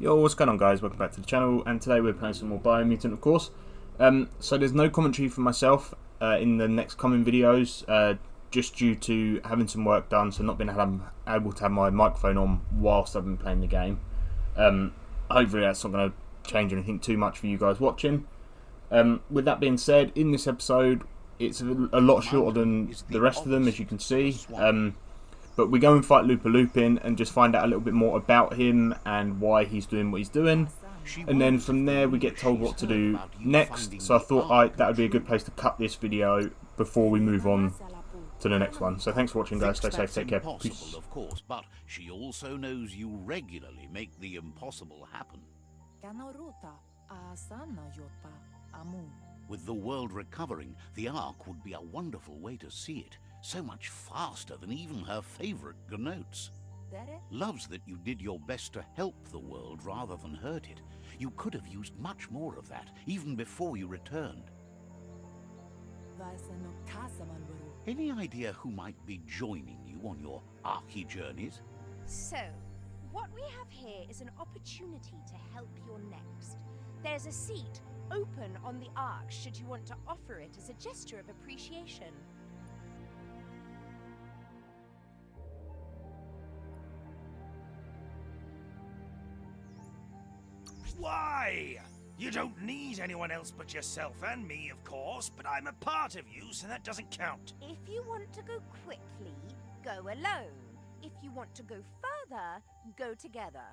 Yo, what's going on, guys? Welcome back to the channel, and today we're playing some more Biomutant, of course. So there's no commentary for myself in the next coming videos, just due to having some work done, so not being able to have my microphone on whilst I've been playing the game. Hopefully that's not going to change anything too much for you guys watching. With that being said, in this episode, it's a lot shorter than the rest of them, as you can see. But we go and fight Lupin and just find out a little bit more about him and why he's doing what he's doing. And then from there we get told what to do next. So I thought that would be a good place to cut this video before we move on to the next one. So thanks for watching, guys. Stay safe, take care. Peace. Of course, but she also knows you regularly make the impossible happen. With the world recovering, the Ark would be a wonderful way to see it. So much faster than even her favorite gnotes. Loves that you did your best to help the world rather than hurt it. You could have used much more of that, even before you returned. Any idea who might be joining you on your Arky journeys? So, what we have here is an opportunity to help your next. There's a seat open on the Ark should you want to offer it as a gesture of appreciation. Why? You don't need anyone else but yourself and me, of course, but I'm a part of you, so that doesn't count. If you want to go quickly, go alone. If you want to go further, go together.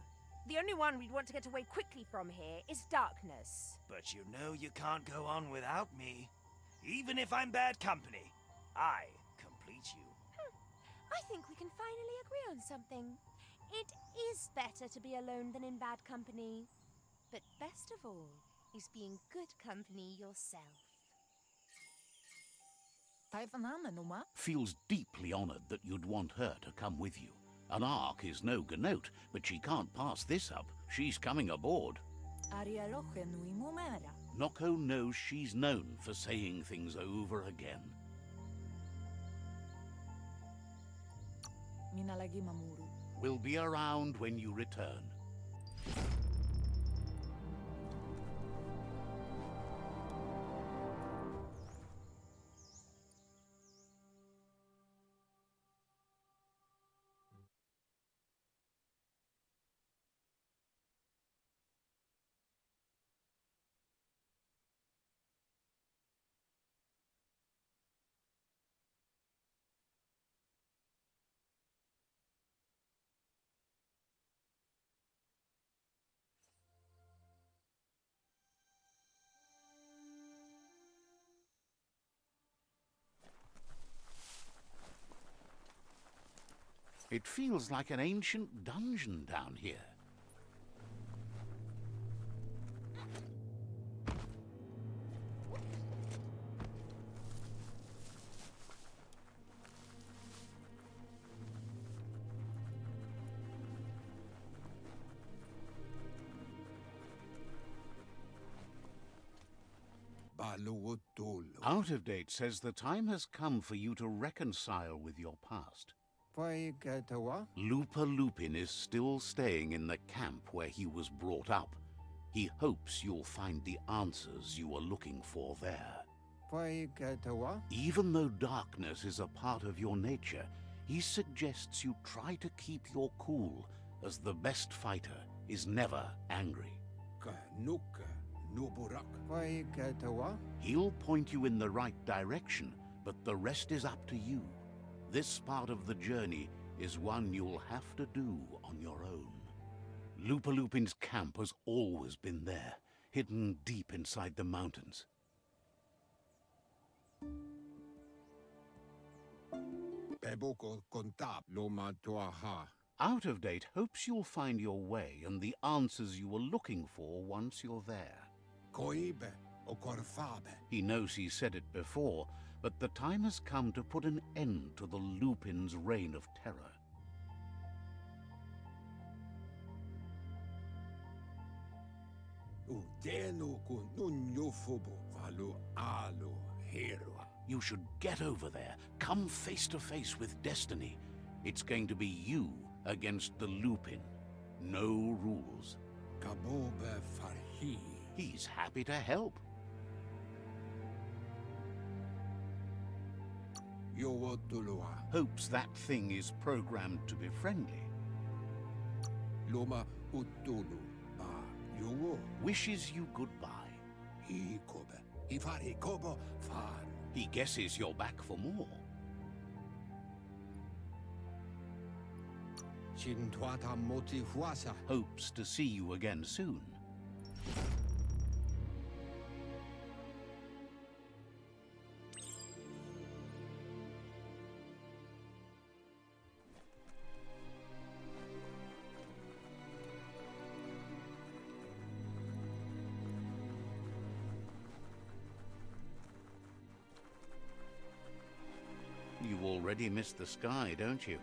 The only one we'd want to get away quickly from here is darkness. But you know you can't go on without me. Even if I'm bad company, I complete you. I think we can finally agree on something. It is better to be alone than in bad company. But best of all is being good company yourself. Feels deeply honored that you'd want her to come with you. An Ark is no gnote, but she can't pass this up. She's coming aboard. Noko knows she's known for saying things over again. We'll be around when you return. It feels like an ancient dungeon down here. Out of Date says the time has come for you to reconcile with your past. Lupa Lupin is still staying in the camp where he was brought up. He hopes you'll find the answers you are looking for there. Even though darkness is a part of your nature, he suggests you try to keep your cool, as the best fighter is never angry. He'll point you in the right direction, but the rest is up to you. This part of the journey is one you'll have to do on your own. Lupa Lupin's camp has always been there, hidden deep inside the mountains. Out of Date hopes you'll find your way and the answers you were looking for once you're there. He knows he said it before, but the time has come to put an end to the Lupin's reign of terror. You should get over there, come face to face with destiny. It's going to be you against the Lupin. No rules. He's happy to help. Hopes that thing is programmed to be friendly. Wishes you goodbye. He guesses you're back for more. Hopes to see you again soon. You already missed the sky, don't you?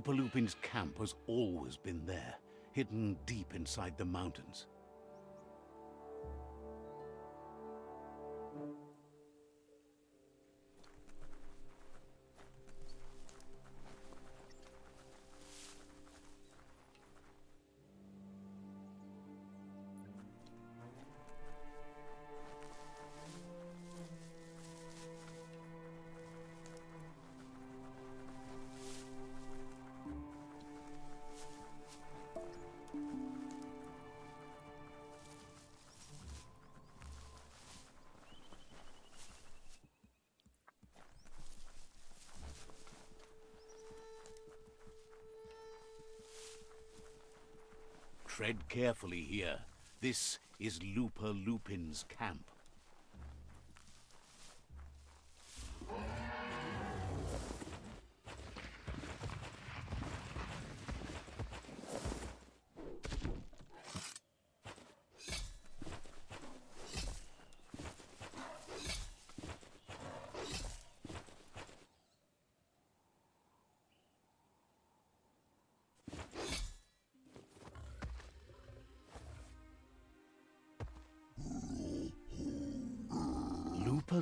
Lupin's camp has always been there, hidden deep inside the mountains. Tread carefully here. This is Lupin's camp.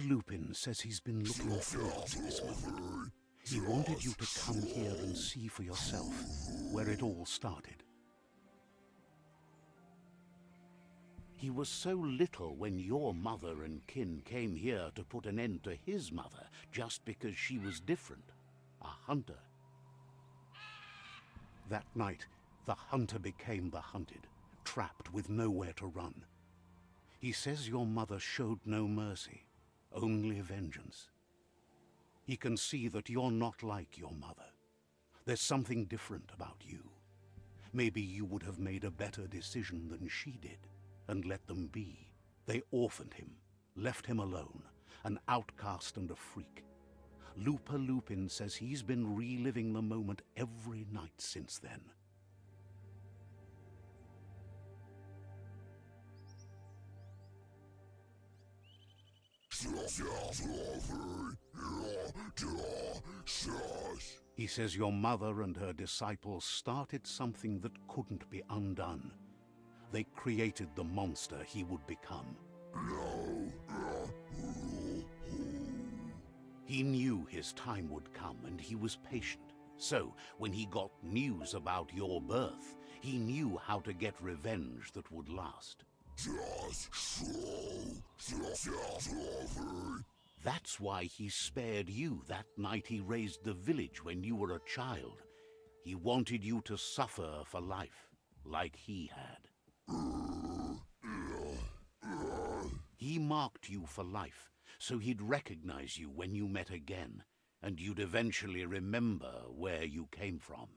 Lupin says he's been looking forward to this moment. He wanted you to come here and see for yourself where it all started. He was so little when your mother and kin came here to put an end to his mother just because she was different, a hunter. That night, the hunter became the hunted, trapped with nowhere to run. He says your mother showed no mercy. Only vengeance. He can see that you're not like your mother. There's something different about you. Maybe you would have made a better decision than she did, and let them be. They orphaned him, left him alone, an outcast and a freak. Lupin says he's been reliving the moment every night since then. He says your mother and her disciples started something that couldn't be undone. They created the monster he would become. He knew his time would come, and he was patient. So, when he got news about your birth, he knew how to get revenge that would last. That's why he spared you that night he raised the village when you were a child. He wanted you to suffer for life, like he had. He marked you for life, so he'd recognize you when you met again, and you'd eventually remember where you came from.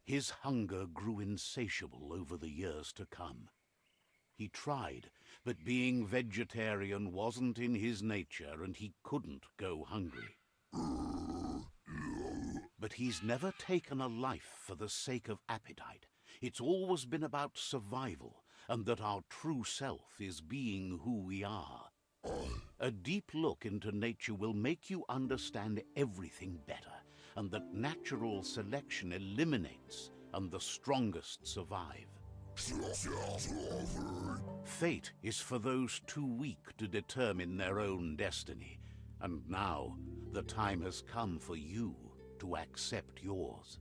His hunger grew insatiable over the years to come. He tried, but being vegetarian wasn't in his nature, and he couldn't go hungry. But he's never taken a life for the sake of appetite. It's always been about survival, and that our true self is being who we are. A deep look into nature will make you understand everything better, and that natural selection eliminates, and the strongest survive. Fate is for those too weak to determine their own destiny, and now the time has come for you to accept yours.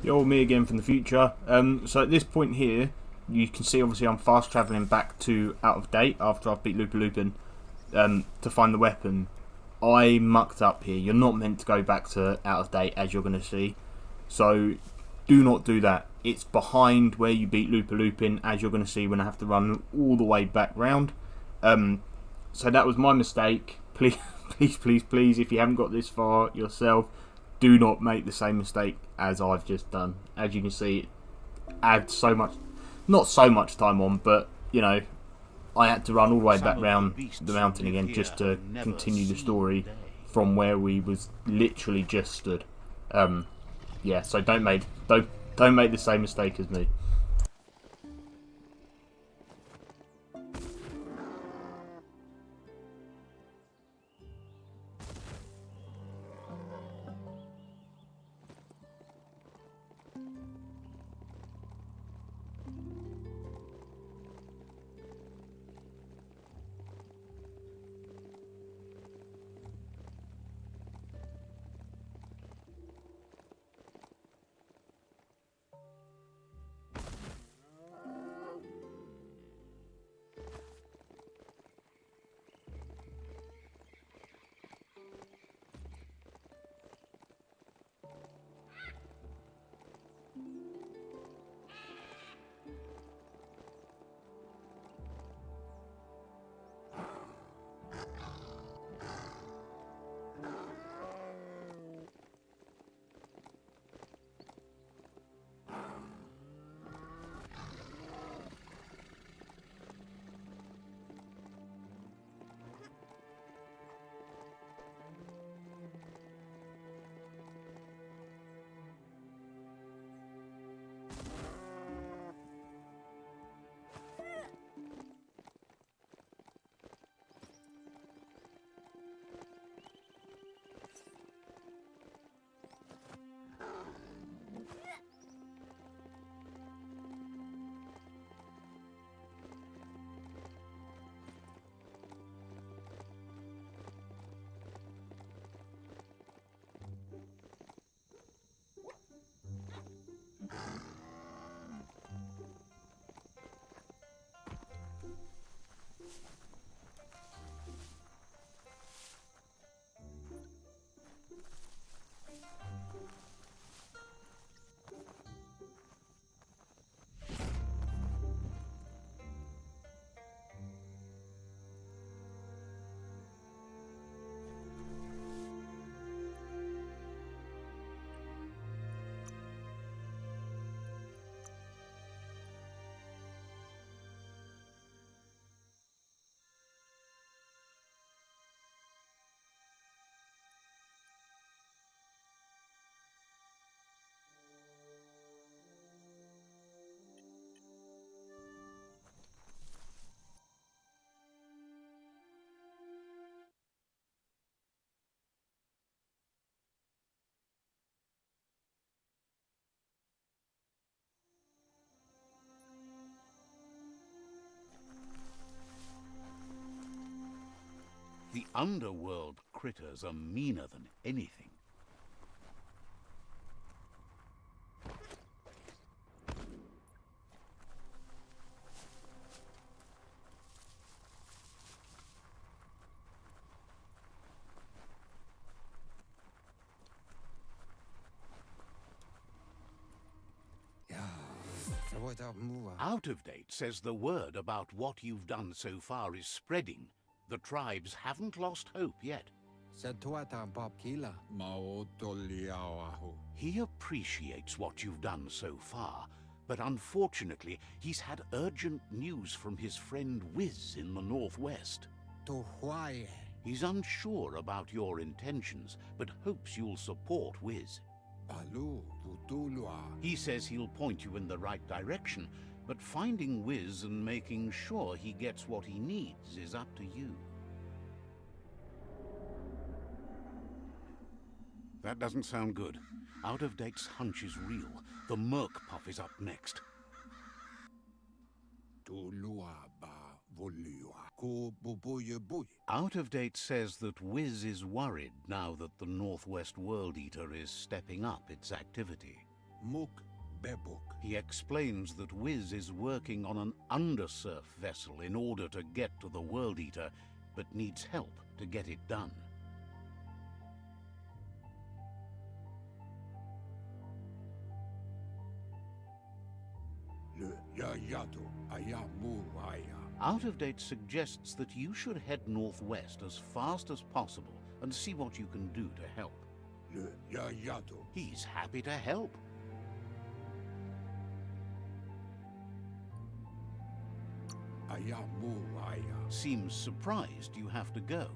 Yo, me again from the future. So at this point here, you can see obviously I'm fast travelling back to Out of Date after I've beat Lupin to find the weapon. I mucked up here. You're not meant to go back to Out of Date, as you're going to see. So do not do that. It's behind where you beat Lupin, as you're going to see when I have to run all the way back round. So that was my mistake. Please, please, please, please, if you haven't got this far yourself, do not make the same mistake as I've just done. As you can see, it adds so much, not so much time on, but you know, I had to run all the way back round the mountain again just to continue the story from where we was literally just stood. Yeah, so don't make the same mistake as me. The underworld critters are meaner than anything. Out of Date says the word about what you've done so far is spreading. The tribes haven't lost hope yet. He appreciates what you've done so far, but unfortunately he's had urgent news from his friend Wiz in the northwest. He's unsure about your intentions, but hopes you'll support Wiz. He says he'll point you in the right direction, but finding Wiz and making sure he gets what he needs is up to you. That doesn't sound good. Out of Date's hunch is real. The Merc Puff is up next. Out of Date says that Wiz is worried now that the Northwest World Eater is stepping up its activity. He explains that Wiz is working on an undersurf vessel in order to get to the World Eater, but needs help to get it done. Out of Date suggests that you should head northwest as fast as possible and see what you can do to help. He's happy to help. Seems surprised you have to go.